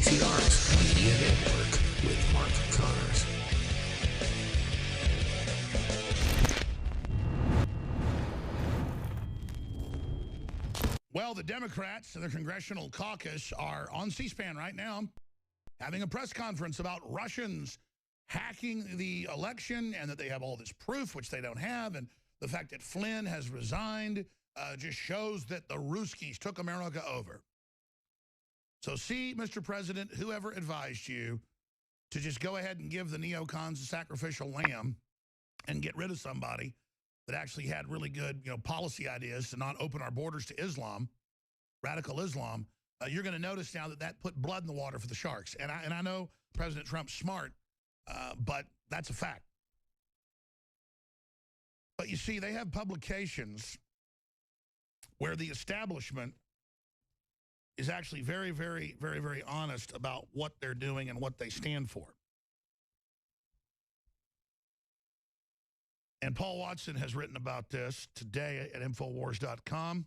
VCR's Media Network with Mark Connors. Well, the Democrats and their congressional caucus are on C-SPAN right now having a press conference about Russians hacking the election and that they have all this proof, which they don't have, and the fact that Flynn has resigned just shows that the Ruskies took America over. So see, Mr. President, whoever advised you to just go ahead and give the neocons a sacrificial lamb and get rid of somebody that actually had really good, policy ideas to not open our borders to Islam, radical Islam, you're going to notice now that that put blood in the water for the sharks. And I know President Trump's smart, but that's a fact. But you see, they have publications where the establishment is actually very, very, very, very honest about what they're doing and what they stand for. And Paul Watson has written about this today at Infowars.com.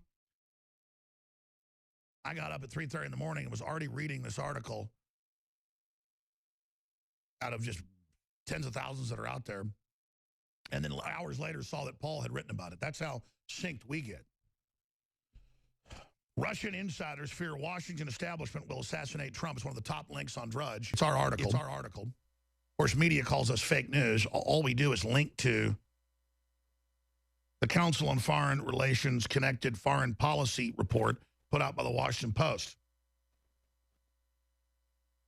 I got up at 3:30 in the morning and was already reading this article out of just tens of thousands that are out there. And then hours later saw that Paul had written about it. That's how synced we get. Russian insiders fear Washington establishment will assassinate Trump. It's one of the top links on Drudge. It's our article. It's our article. Of course, media calls us fake news. All we do is link to the Council on Foreign Relations Connected Foreign Policy report put out by the Washington Post.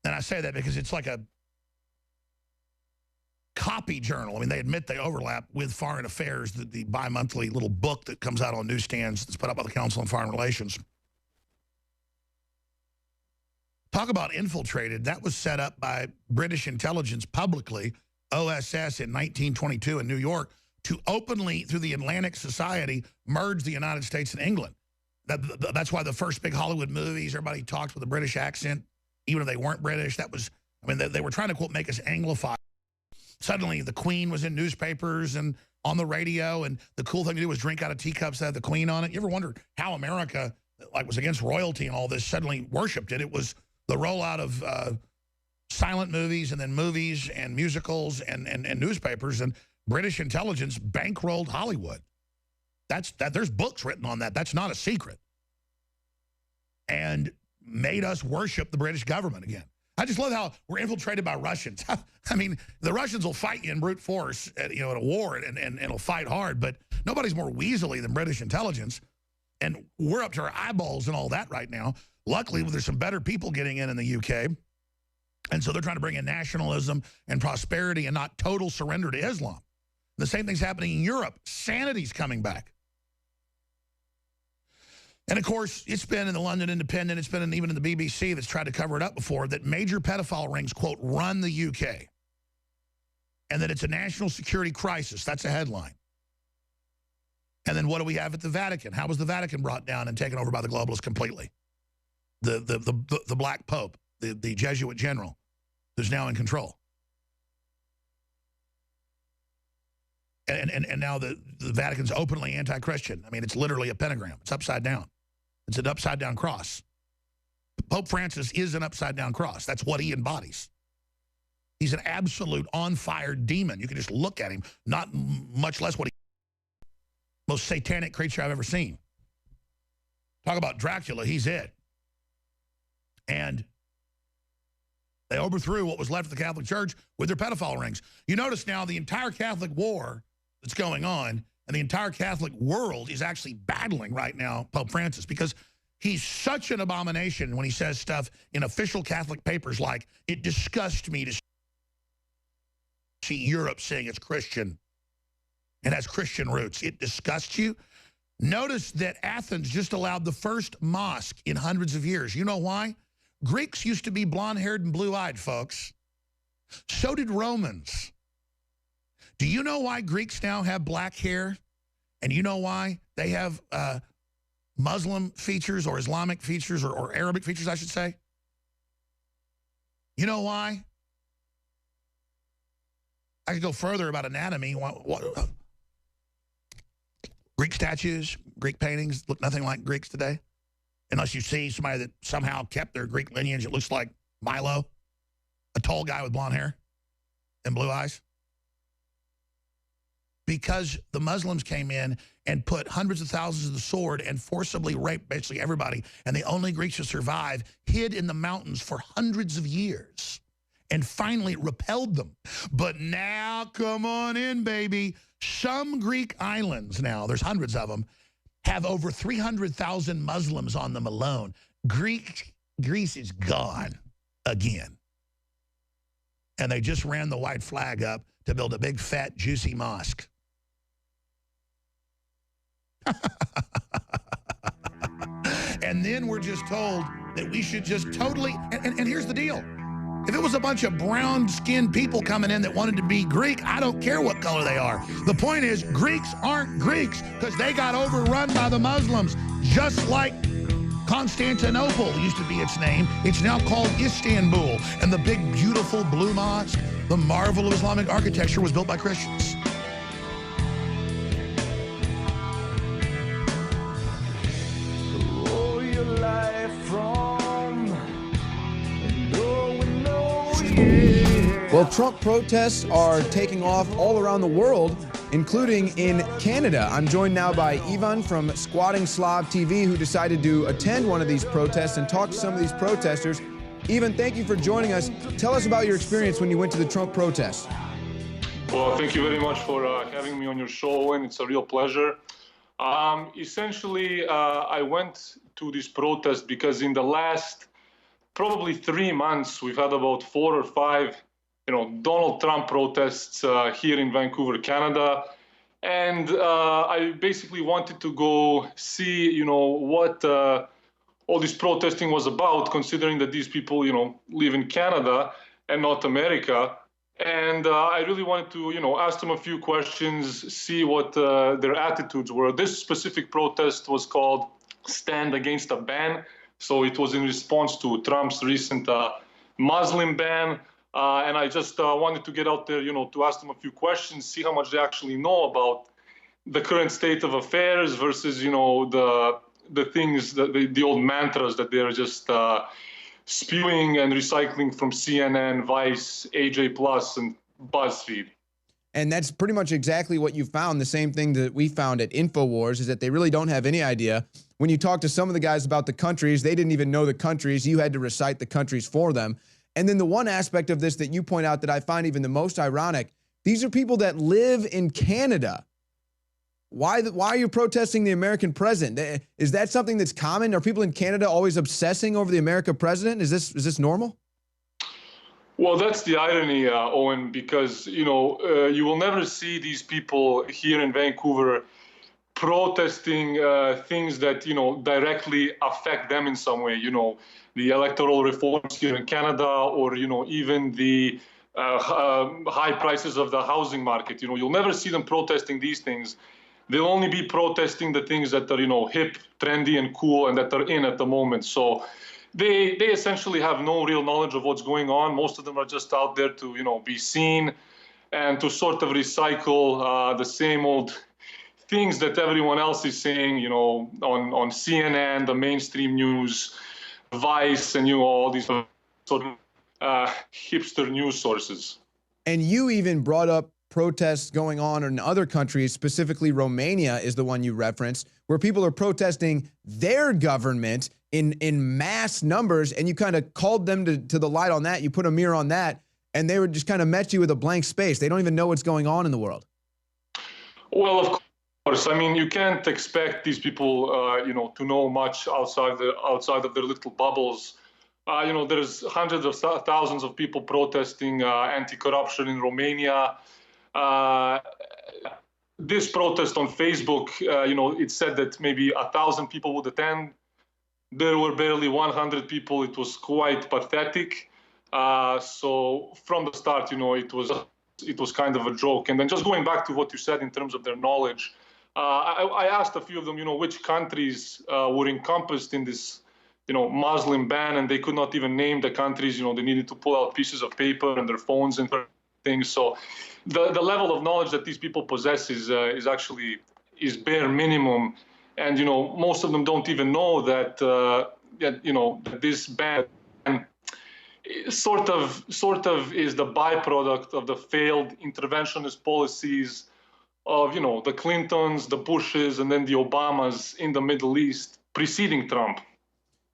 And I say that because it's like a copy journal. I mean, they admit they overlap with Foreign Affairs, the bi-monthly little book that comes out on newsstands that's put out by the Council on Foreign Relations. Talk about infiltrated. That was set up by British intelligence publicly, OSS, in 1922 in New York, to openly, through the Atlantic Society, merge the United States and England. That's why the first big Hollywood movies, everybody talked with a British accent, even if they weren't British. That was, I mean, they were trying to, quote, make us Anglophile. Suddenly, the Queen was in newspapers and on the radio, and the cool thing to do was drink out of teacups that had the Queen on it. You ever wondered how America, was against royalty and all this, suddenly worshipped it? It was the rollout of silent movies and then movies and musicals and newspapers, and British intelligence bankrolled Hollywood. There's books written on that. That's not a secret. And made us worship the British government again. I just love how we're infiltrated by Russians. I mean, the Russians will fight you in brute force at a war and it'll fight hard, but nobody's more weaselly than British intelligence. And we're up to our eyeballs and all that right now. Luckily, there's some better people getting in the UK. And so they're trying to bring in nationalism and prosperity and not total surrender to Islam. The same thing's happening in Europe. Sanity's coming back. And, of course, it's been in the London Independent, it's been even in the BBC that's tried to cover it up before, that major pedophile rings, quote, run the UK. And that it's a national security crisis. That's a headline. And then what do we have at the Vatican? How was the Vatican brought down and taken over by the globalists completely? The Black Pope, the Jesuit general, who's now in control. And now the Vatican's openly anti-Christian. I mean, it's literally a pentagram. It's upside down. It's an upside-down cross. Pope Francis is an upside-down cross. That's what he embodies. He's an absolute on-fire demon. You can just look at him, not much less what he... Most satanic creature I've ever seen. Talk about Dracula, he's it. And they overthrew what was left of the Catholic Church with their pedophile rings. You notice now the entire Catholic war that's going on and the entire Catholic world is actually battling right now Pope Francis, because he's such an abomination when he says stuff in official Catholic papers like, it disgusts me to see Europe saying it's Christian and has Christian roots. It disgusts you? Notice that Athens just allowed the first mosque in hundreds of years. You know why? Greeks used to be blonde-haired and blue-eyed, folks. So did Romans. Do you know why Greeks now have black hair? And you know why they have Muslim features or Islamic features or Arabic features, I should say? You know why? I could go further about anatomy. Greek statues, Greek paintings look nothing like Greeks today. Unless you see somebody that somehow kept their Greek lineage, it looks like Milo, a tall guy with blonde hair and blue eyes. Because the Muslims came in and put hundreds of thousands of the sword and forcibly raped basically everybody, and the only Greeks to survive hid in the mountains for hundreds of years and finally repelled them. But now, come on in, baby. Some Greek islands now, there's hundreds of them, have over 300,000 Muslims on them alone. Greece is gone again. And they just ran the white flag up to build a big, fat, juicy mosque. And then we're just told that we should just totally, and here's the deal. If it was a bunch of brown-skinned people coming in that wanted to be Greek, I don't care what color they are. The point is, Greeks aren't Greeks because they got overrun by the Muslims, just like Constantinople used to be its name. It's now called Istanbul. And the big, beautiful blue mosque, the marvel of Islamic architecture, was built by Christians. Well, Trump protests are taking off all around the world, including in Canada. I'm joined now by Ivan from Squatting Slav TV, who decided to attend one of these protests and talk to some of these protesters. Ivan, thank you for joining us. Tell us about your experience when you went to the Trump protests. Well, thank you very much for having me on your show, and it's a real pleasure. Essentially, I went to this protest because in the last probably 3 months, we've had about 4 or 5, Donald Trump protests here in Vancouver, Canada. And I basically wanted to go see, what all this protesting was about, considering that these people, live in Canada and not America. And I really wanted to, ask them a few questions, see what their attitudes were. This specific protest was called Stand Against a Ban. So it was in response to Trump's recent Muslim ban. And I just wanted to get out there, to ask them a few questions, see how much they actually know about the current state of affairs versus, the things, the old mantras that they're just spewing and recycling from CNN, Vice, AJ Plus, and BuzzFeed. And that's pretty much exactly what you found. The same thing that we found at InfoWars is that they really don't have any idea. When you talk to some of the guys about the countries, they didn't even know the countries. You had to recite the countries for them. And then the one aspect of this that you point out that I find even the most ironic, these are people that live in Canada. Why are you protesting the American president? Is that something that's common? Are people in Canada always obsessing over the American president? Is this normal? Well, that's the irony, Owen, because, you will never see these people here in Vancouver protesting things that, directly affect them in some way, the electoral reforms here in Canada or, even the high prices of the housing market. You'll never see them protesting these things. They'll only be protesting the things that are, hip, trendy, and cool and that are in at the moment. So they essentially have no real knowledge of what's going on. Most of them are just out there to, be seen and to sort of recycle the same old things that everyone else is saying, on CNN, the mainstream news, Vice, and, all these sort of hipster news sources. And you even brought up protests going on in other countries, specifically Romania is the one you referenced, where people are protesting their government in mass numbers, and you kind of called them to the light on that. You put a mirror on that, and they were just kind of met you with a blank space. They don't even know what's going on in the world. Well, of course. I mean, you can't expect these people, to know much outside of their little bubbles. There's hundreds of thousands of people protesting anti-corruption in Romania. This protest on Facebook, it said that maybe 1,000 people would attend. There were barely 100 people. It was quite pathetic. So from the start, it was kind of a joke. And then just going back to what you said in terms of their knowledge, I asked a few of them, which countries were encompassed in this, Muslim ban, and they could not even name the countries. They needed to pull out pieces of paper and their phones and things. So the level of knowledge that these people possess is actually bare minimum. And, most of them don't even know that, that this ban sort of is the byproduct of the failed interventionist policies of, the Clintons, the Bushes, and then the Obamas in the Middle East preceding Trump.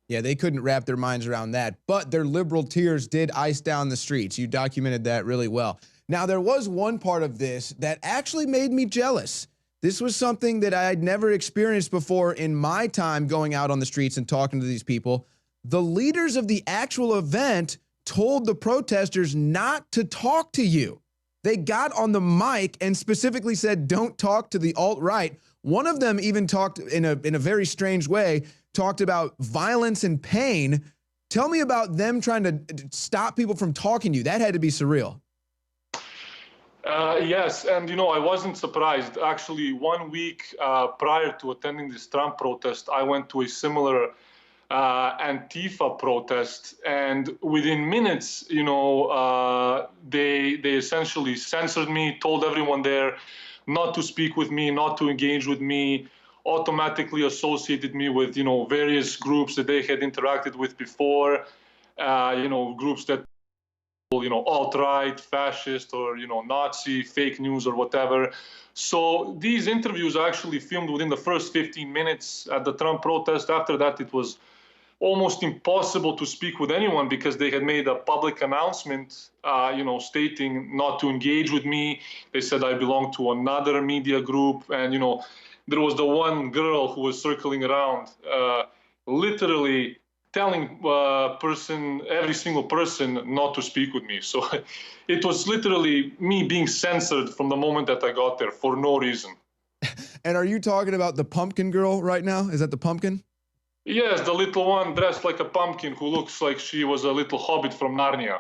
Yeah, they couldn't wrap their minds around that, but their liberal tears did ice down the streets. You documented that really well. Now, there was one part of this that actually made me jealous. This was something that I had never experienced before in my time going out on the streets and talking to these people. The leaders of the actual event told the protesters not to talk to you. They got on the mic and specifically said, don't talk to the alt-right. One of them even talked in a very strange way, talked about violence and pain. Tell me about them trying to stop people from talking to you. That had to be surreal. Yes, and I wasn't surprised. Actually, 1 week prior to attending this Trump protest, I went to a similar Antifa protest, and within minutes, they essentially censored me, told everyone there not to speak with me, not to engage with me, automatically associated me with various groups that they had interacted with before, groups that alt-right, fascist, or Nazi, fake news, or whatever. So these interviews are actually filmed within the first 15 minutes at the Trump protest. After that, it was almost impossible to speak with anyone because they had made a public announcement, stating not to engage with me. They said I belong to another media group, and there was the one girl who was circling around, literally telling every single person not to speak with me. So it was literally me being censored from the moment that I got there for no reason. And are you talking about the pumpkin girl right now? Is that the pumpkin? Yes, the little one dressed like a pumpkin who looks like she was a little hobbit from Narnia.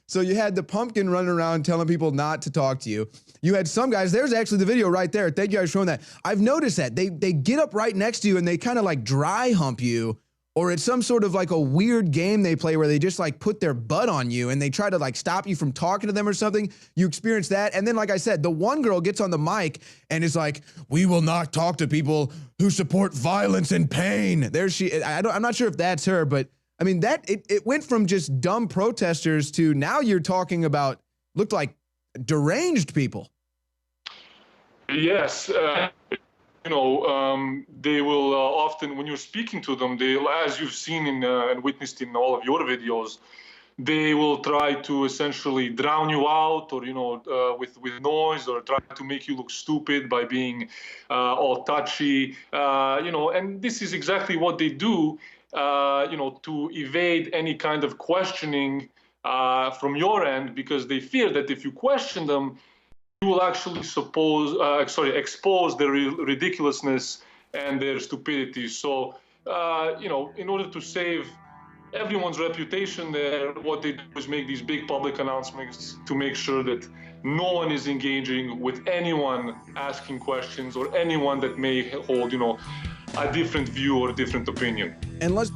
So you had the pumpkin running around telling people not to talk to you. You had some guys, there's actually the video right there. Thank you guys for showing that. I've noticed that. They get up right next to you and they kind of like dry hump you, or it's some sort of like a weird game they play where they just like put their butt on you and they try to like stop you from talking to them or something. You experience that. And then, like I said, the one girl gets on the mic and is like, we will not talk to people who support violence and pain. There she, I'm not sure if that's her, but I mean, it went from just dumb protesters to now you're talking about, looked like deranged people. Yes. They will often, when you're speaking to them, as you've seen and witnessed in all of your videos, they will try to essentially drown you out, or with noise, or try to make you look stupid by being all touchy, and this is exactly what they do, to evade any kind of questioning from your end, because they fear that if you question them, you will actually expose their ridiculousness and their stupidity. So, in order to save everyone's reputation there, what they do is make these big public announcements to make sure that no one is engaging with anyone asking questions or anyone that may hold, a different view or a different opinion. And let's